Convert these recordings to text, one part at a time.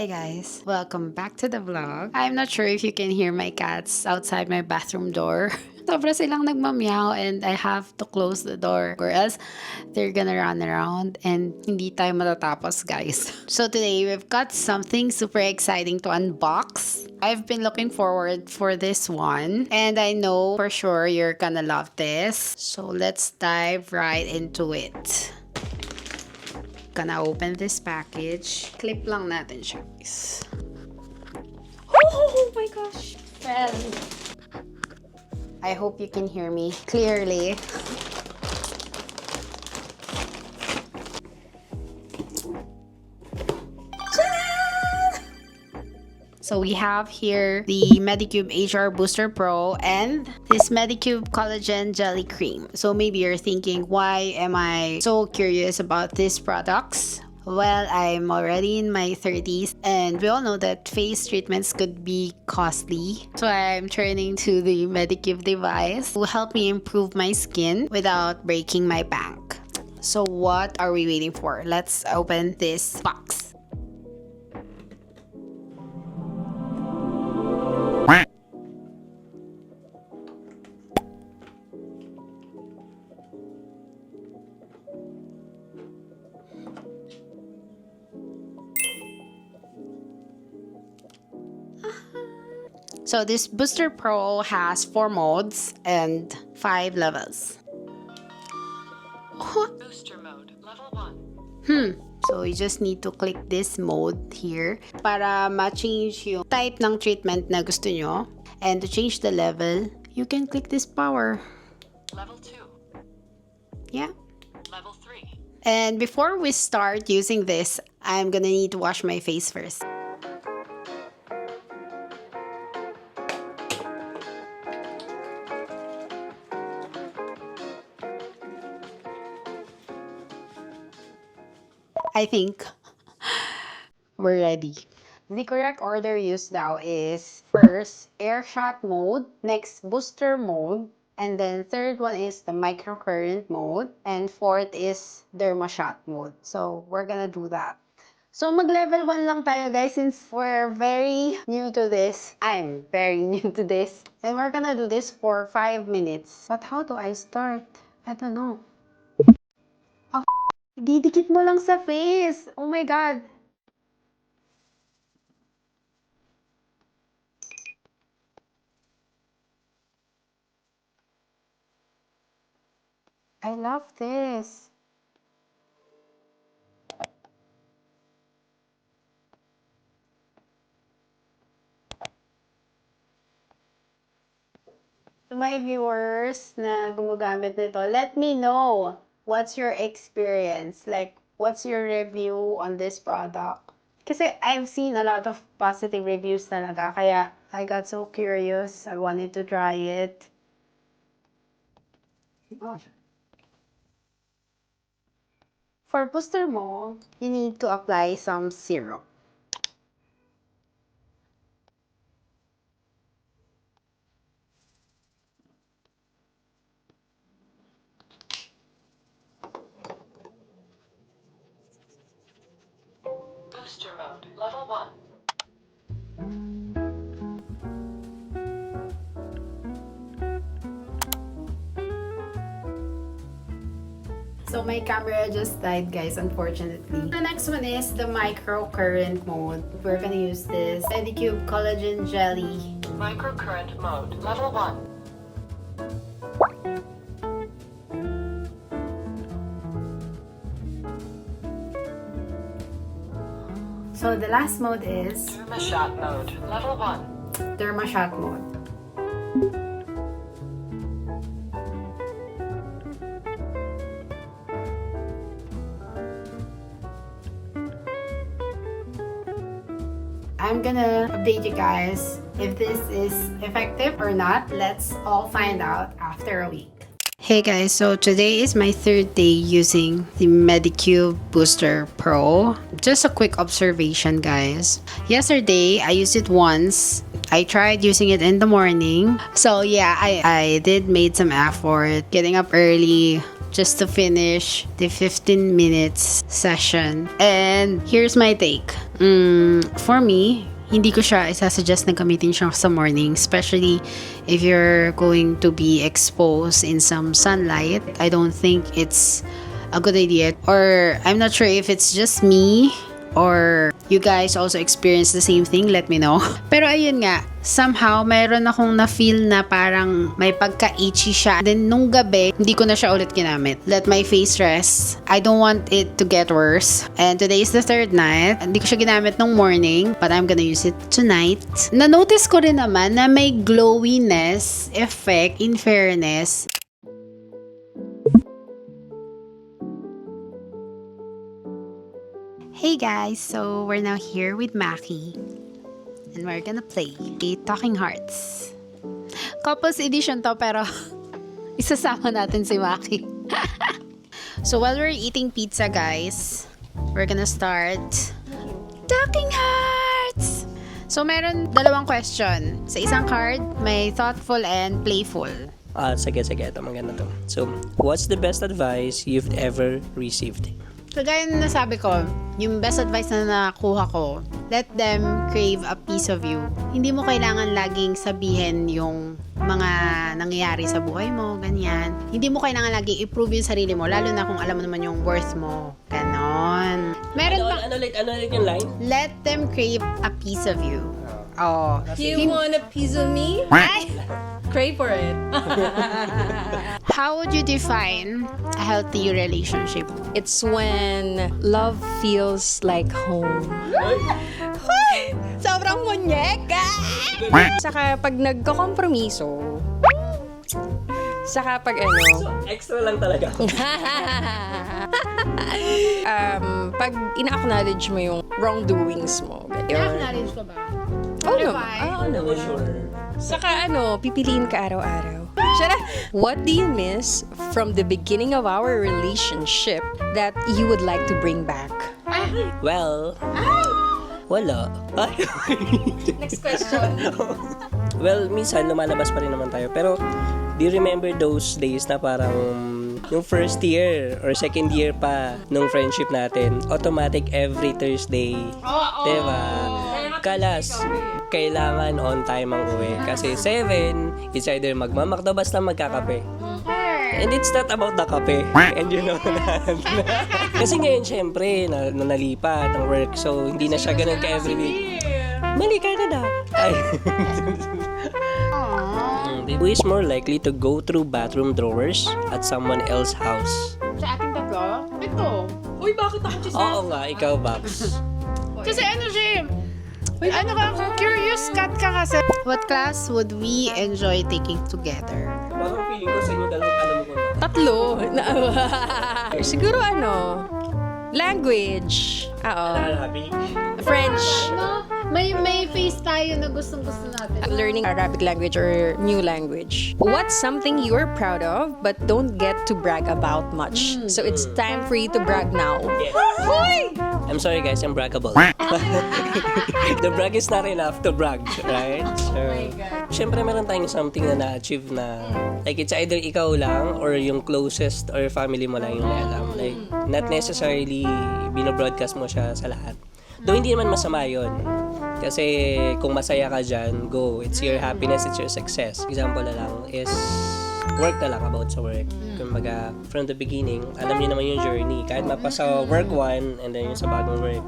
Hey guys, welcome back to the vlog. I'm not sure if you can hear my cats outside my bathroom door. Sobra silang nagmamyaw and I have to close the door or else they're gonna run around and hindi tayo matatapos guys. So today we've got something super exciting to unbox. I've been looking forward for this one and I know for sure you're gonna love this. So let's dive right into it. Gonna open this package. Clip lang natin siya, guys. Oh my gosh! Well, I hope you can hear me clearly. So we have here the Medicube HR Booster Pro and this Medicube Collagen Jelly Cream. So maybe you're thinking, why am I so curious about these products? Well, I'm already in my 30s and we all know that face treatments could be costly. So I'm turning to the Medicube device to help me improve my skin without breaking my bank. So what are we waiting for? Let's open this box. So this Booster Pro has 4 modes and 5 levels. Booster mode, level 1. So you just need to click this mode here para ma-change yung type ng treatment na gusto nyo. And to change the level, you can click this power. Level 2. Yeah. Level 3. And before we start using this, I'm gonna need to wash my face first. I think we're ready. The correct order used now is first air shot mode, next booster mode, and then third one is the microcurrent mode, and fourth is derma shot mode. So we're gonna do that. So mag-level 1 lang tayo guys since we're very new to this. I'm very new to this. And we're gonna do this for 5 minutes. But how do I start? I don't know. Didikit mo lang sa face. Oh my God. I love this. To my viewers na gumagamit nito, let me know what's your experience. Like, what's your review on this product? Kasi I've seen a lot of positive reviews talaga. Kaya I got so curious. I wanted to try it. For booster mo, you need to apply some serum. Booster mode, level 1. So my camera just died guys, unfortunately. The next one is the microcurrent mode. We're gonna use this Medicube Collagen Jelly. Microcurrent mode, level 1. So the last mode is Derma shot mode, level 1. derma shot mode. I'm gonna update you guys if this is effective or not. Let's all find out after a week. Hey guys, so today is my 3rd day using the Medicube Booster Pro. Just a quick observation guys. Yesterday, I used it once. I tried using it in the morning. So yeah, I did made some effort getting up early, just to finish the 15 minutes session. And here's my take. For me, hindi ko siya isasuggest na gamitin siya sa morning, especially if you're going to be exposed in some sunlight. I don't think it's a good idea. Or I'm not sure if it's just me or you guys also experience the same thing, let me know. Pero ayun nga, somehow, mayroon akong na-feel na parang may pagka-itchy siya. Then, nung gabi, hindi ko na siya ulit ginamit. Let my face rest. I don't want it to get worse. And today is the third night. Hindi ko siya ginamit nung morning, but I'm gonna use it tonight. Na-notice ko rin naman na may glowiness effect, in fairness. Hey guys, so we're now here with Maki and we're gonna play Talking Hearts. Couples edition to pero isasama natin si Maki. So while we're eating pizza guys, we're gonna start Talking Hearts! So meron dalawang question. Sa isang card, may thoughtful and playful. Sige. Ito maganda to. So, what's the best advice you've ever received? Kagaya na nasabi ko, yung best advice na nakuha ko, let them crave a piece of you. Hindi mo kailangan laging sabihin yung mga nangyayari sa buhay mo, ganyan. Hindi mo kailangan laging i-prove yung sarili mo, lalo na kung alam mo naman yung worth mo. Ganon. Meron pa, Ano ulit yung line? let them crave a piece of you. Oh. You want a piece of me? Crave for it. How would you define a healthy relationship? It's when love feels like home. Hoy! Sobrang munyeka! Saka pag nagkakompromiso, saka pag So, extra lang talaga. pag ina-acknowledge mo yung wrongdoings mo. Na-acknowledge ko ba? Oh, no. Ano, sure. Saka pipiliin ka araw-araw. Shara, what do you miss from the beginning of our relationship that you would like to bring back? Well, wala. Next question. Well, minsan lumalabas pa rin naman tayo. Pero, do you remember those days na parang yung first year or second year pa nung friendship natin, automatic every Thursday. Diba? Kalas, kailangan on time ang uwi. Kasi 7, it's either magmamakdo basta magkakape. And it's not about the kape. And you know that. Kasi ngayon, syempre, nalipat ang work. So, hindi na siya ganun ka-every week. Mali ka na na. Ay. Who is more likely to go through bathroom drawers at someone else's house? Sa ating tatlo? Ito. Uy, bakit ako Oo nga, ikaw, Babs. Kasi ano siya, ano ka, curious cat ka kasi. What class would we enjoy taking together? Parang feeling ko sa inyo dalawang alam ko na. Tatlo. Siguro language. Arabic. French. No, may face tayo na gustong-gusto natin. Learning Arabic language or new language. What's something you're proud of but don't get to brag about much? So it's time for you to brag now. Yes. I'm sorry guys, I'm braggable. The brag is not enough to brag, right? So, syempre meron tayong something na na-achieve na like it's either ikaw lang or yung closest or family mo lang yung may alam. Like, not necessarily binobroadcast mo siya sa lahat. Though hindi naman masama yun. Kasi kung masaya ka dyan, go. It's your happiness, it's your success. Example na lang is work na lang about sa work. Kumbaga, from the beginning, alam niyo naman yung journey. Kahit mapasa work 1 and then yung sa bagong work.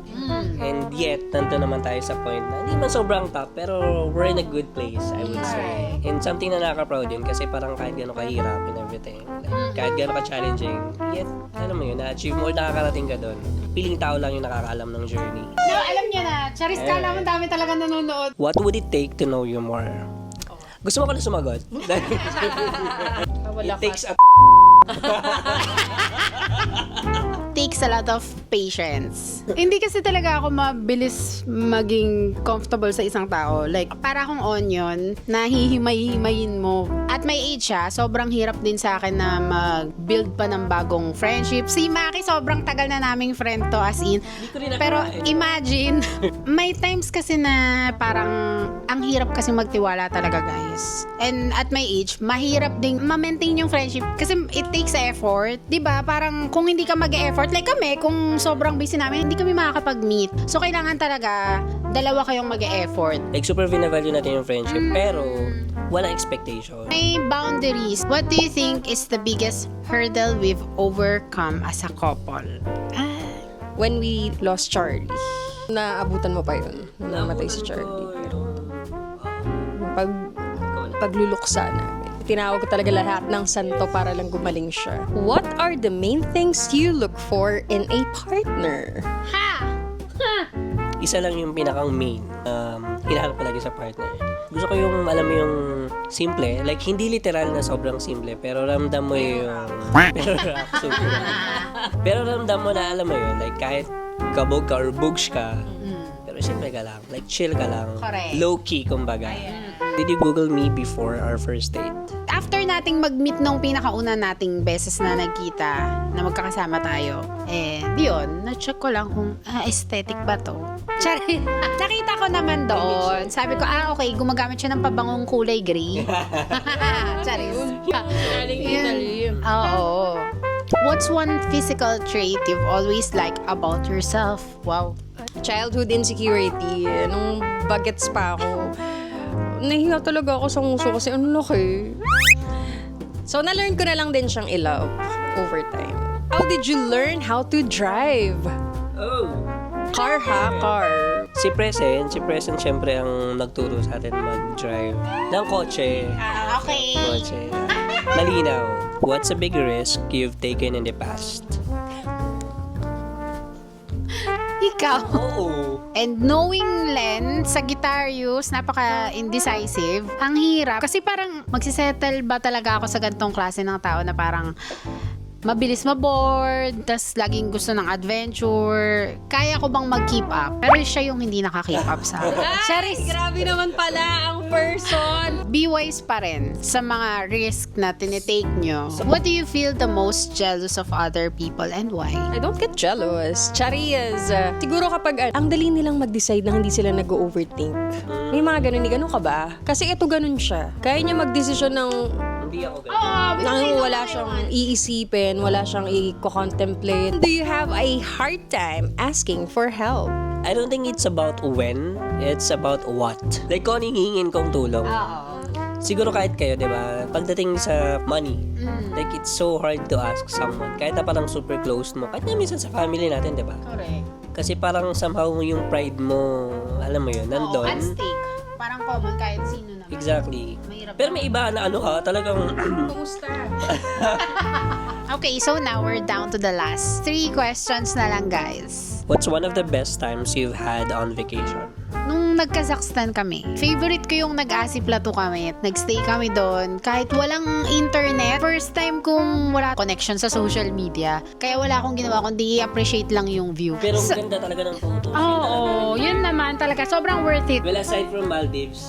And yet, nandun naman tayo sa point na hindi man sobrang top, pero we're in a good place, I would say. And something na nakaka-proud yun kasi parang kahit gano'n kahirap and everything. Like, kahit gano'n ka-challenging, yet, alam mo yun, na-achieve mo or nakakarating ka doon. Piling tao lang yung nakakaalam ng journey. No, alam niya na. Charis ka naman, dami talaga nanonood. What would it take to know you more? Gusto mo ka na sumagot? It takes a Takes a lot of patience. Hindi kasi talaga ako mabilis maging comfortable sa isang tao. Like, para akong onion, nahihimay-himayin mo. at my age sobrang hirap din sa akin na mag-build pa ng bagong friendship. Si Maki, sobrang tagal na naming friend to, as in. Pero imagine, may times kasi na parang ang hirap kasi magtiwala talaga, guys. And at my age, mahirap ding ma-maintain yung friendship kasi it takes effort. 'Di ba? Parang kung hindi ka mag-effort, like kami, kung sobrang busy namin, hindi kami makakapag-meet. So, kailangan talaga dalawa kayong mag-effort. Like, super vina-value natin yung friendship, pero wala expectation. May boundaries. What do you think is the biggest hurdle we've overcome as a couple? When we lost Charlie, naabutan mo pa yun. Namatay si Charlie. Pagluluksa namin. Tinawag ko talaga lahat ng santo para lang gumaling siya. What are the main things you look for in a partner? Isa lang yung pinakang main hinahanap ko lagi sa partner. Gusto ko yung, alam mo yung simple, like hindi literal na sobrang simple, pero ramdam mo yung pero ramdam mo na, alam mo yun, like kahit kabog ka or bugs ka, pero simple ka lang, like chill ka lang. Correct. Low-key, kumbaga. Did you Google me before our first date? After nating mag-meet nung pinakauna nating beses na nagkita, na magkakasama tayo, yun, na-check ko lang kung aesthetic ba to. Charit. Nakita ko naman doon. Sabi ko, okay, gumagamit siya ng pabangong kulay gray. Charis. Oo. What's one physical trait you've always liked about yourself? Wow. Childhood insecurity. Nung bagets pa ako, nahiya talaga ako sa nguso kasi ano laki. So, na-learn ko na lang din siyang i-love over time. How did you learn how to drive? Oh! Car ha? Car. Si Present syempre ang nagturo sa atin mag-drive ng kotse. Okay. Kotse. Malinaw. What's a big risk you've taken in the past? Ikaw. Oo. And knowing Len, Sagittarius, napaka-indecisive. Ang hirap. Kasi parang magsisettle ba talaga ako sa ganitong klase ng tao na parang mabilis ma-bored, tas laging gusto ng adventure. Kaya ko bang mag-keep up? Pero siya yung hindi naka-keep up sa akin. Charis! Grabe naman pala ang person. Be wise pa rin sa mga risk na tinitake nyo. What do you feel the most jealous of other people and why? I don't get jealous. Charis. Siguro kapag ang dali nilang mag-decide na hindi sila nag-overthink. May mga ganun ka ba? Kasi ito ganun siya. Kaya niya mag-desisyon ng Hindi ako ganun. nang wala siyang iisipin, wala siyang i-contemplate. Do you have a hard time asking for help? I don't think it's about when, it's about what. Like, kung anong hihingin kong tulong. Siguro kahit kayo, di ba? Pagdating sa money, like, it's so hard to ask someone. Kahit na parang super close mo. Kahit na minsan sa family natin, di ba? Correct. Kasi parang somehow yung pride mo, alam mo yun, nandun. At stake. Parang common kahit sino naman. Exactly. Mahirap Pero may iba na talagang Kumusta? Okay, so now we're down to the last 3 questions na lang, guys. what's one of the best times you've had on vacation? Nung nagkazakhstan kami, favorite ko yung nag-Asi Plateau kami. Nagstay kami doon. Kahit walang internet, first time kong wala connection sa social media. Kaya wala akong ginawa kundi i-appreciate lang yung view. Pero ganda talaga ng photos. Oo, yun naman talaga. Sobrang worth it. Well, aside from Maldives,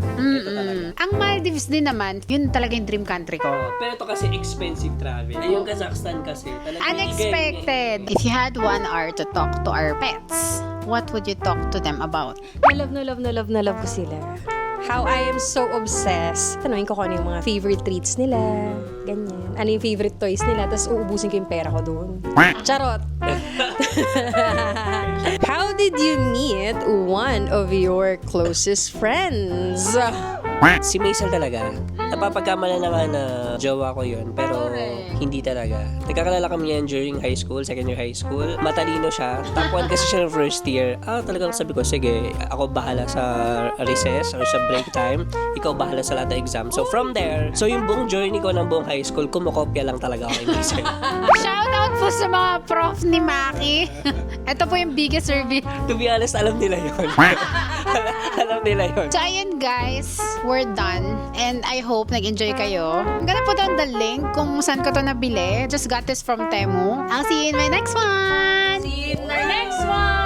ito talaga. Ang Maldives din naman, yun talaga yung dream country ko. Pero ito kasi expensive travel. Yung Kazakhstan kasi talagang Unexpected. If you had 1 hour to talk to our pets, what would you talk to them about? Na love ko sila. How I am so obsessed. Tanungin ko kung ano yung mga favorite treats nila. Ganyan. Ano yung favorite toys nila. Tapos uubusin ko yung pera ko doon. Charot! How did you meet one of your closest friends? Si Maisel talaga. Napapagkamala naman na jowa ko yun, pero hindi talaga. Nagkakalala kami yan during high school, second year high school. Matalino siya. Top 1 kasi siya ng first year. Talagang sabi ko, sige, ako bahala sa recess or sa break time. Ikaw bahala sa lahat ng exam. So from there, so yung buong journey ko ng buong high school, kumukopya lang talaga ako kay Maisel. Shout out po sa mga prof ni Maki. Ito po yung biggest survey. To be honest, alam nila yun. Alam nila yun. So ayun guys, we're done. And I hope nag-enjoy kayo. I'm gonna put down the link kung saan ko to nabili. Just got this from Temu. I'll see you in my next one! See you in our next one!